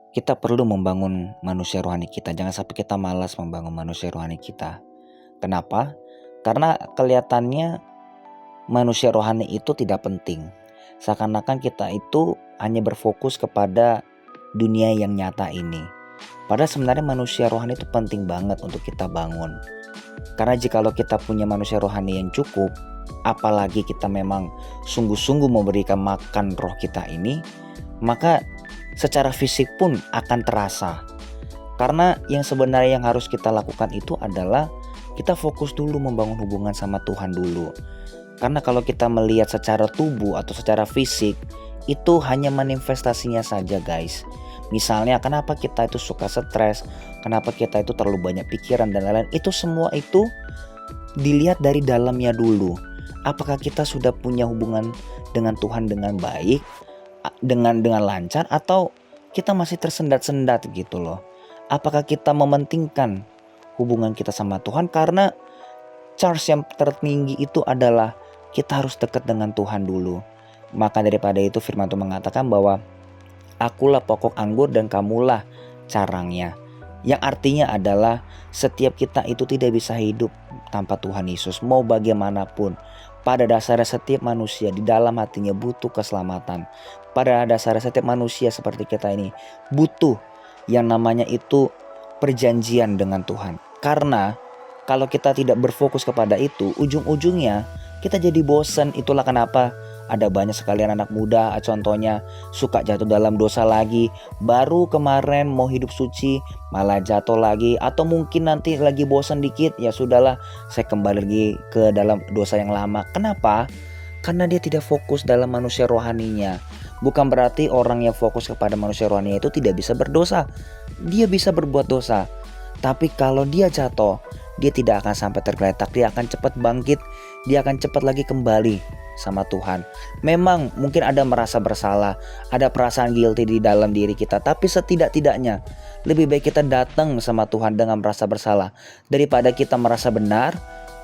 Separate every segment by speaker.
Speaker 1: kita perlu membangun manusia rohani kita. Jangan sampai kita malas membangun manusia rohani kita. Kenapa? Karena kelihatannya manusia rohani itu tidak penting. Seakan-akan kita itu hanya berfokus kepada dunia yang nyata ini. Padahal sebenarnya manusia rohani itu penting banget untuk kita bangun. Karena jikalau kita punya manusia rohani yang cukup, apalagi kita memang sungguh-sungguh memberikan makan roh kita ini, maka secara fisik pun akan terasa. Karena yang sebenarnya yang harus kita lakukan itu adalah kita fokus dulu membangun hubungan sama Tuhan dulu. Karena kalau kita melihat secara tubuh atau secara fisik, itu hanya manifestasinya saja guys. Misalnya kenapa kita itu suka stres, kenapa kita itu terlalu banyak pikiran dan lain-lain, itu semua itu dilihat dari dalamnya dulu. Apakah kita sudah punya hubungan dengan Tuhan dengan baik, dengan lancar, atau kita masih tersendat-sendat gitu loh. Apakah kita mementingkan hubungan kita sama Tuhan, karena charge yang tertinggi itu adalah kita harus dekat dengan Tuhan dulu. Maka daripada itu firman Tuhan mengatakan bahwa akulah pokok anggur dan kamulah carangnya. Yang artinya adalah setiap kita itu tidak bisa hidup tanpa Tuhan Yesus. Mau bagaimanapun, pada dasarnya setiap manusia di dalam hatinya butuh keselamatan. Pada dasarnya setiap manusia seperti kita ini butuh yang namanya itu perjanjian dengan Tuhan. Karena kalau kita tidak berfokus kepada itu, ujung-ujungnya kita jadi bosan. Itulah kenapa ada banyak sekali anak muda contohnya suka jatuh dalam dosa lagi. Baru kemarin mau hidup suci malah jatuh lagi. Atau mungkin nanti lagi bosan dikit, ya sudahlah saya kembali lagi ke dalam dosa yang lama. Kenapa? Karena dia tidak fokus dalam manusia rohaninya. Bukan berarti orang yang fokus kepada manusia rohaninya itu tidak bisa berdosa. Dia bisa berbuat dosa. Tapi kalau dia jatuh, dia tidak akan sampai tergeletak. Dia akan cepat bangkit. Dia akan cepat lagi kembali sama Tuhan. Memang mungkin ada merasa bersalah, ada perasaan guilty di dalam diri kita, tapi setidak-tidaknya lebih baik kita datang sama Tuhan dengan merasa bersalah daripada kita merasa benar,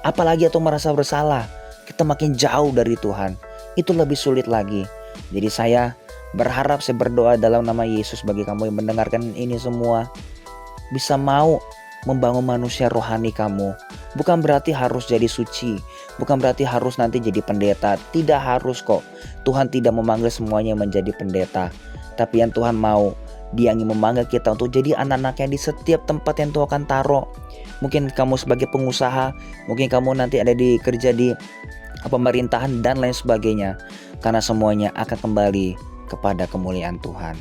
Speaker 1: apalagi atau merasa bersalah. Kita makin jauh dari Tuhan. Itu lebih sulit lagi. Jadi saya berharap, saya berdoa dalam nama Yesus bagi kamu yang mendengarkan ini semua, bisa mau membangun manusia rohani kamu. Bukan berarti harus jadi suci, bukan berarti harus nanti jadi pendeta. Tidak harus kok. Tuhan tidak memanggil semuanya menjadi pendeta. Tapi yang Tuhan mau, Dia ingin memanggil kita untuk jadi anak-anaknya di setiap tempat yang Tuhan akan taruh. Mungkin kamu sebagai pengusaha, mungkin kamu nanti ada di kerja di pemerintahan dan lain sebagainya. Karena semuanya akan kembali kepada kemuliaan Tuhan.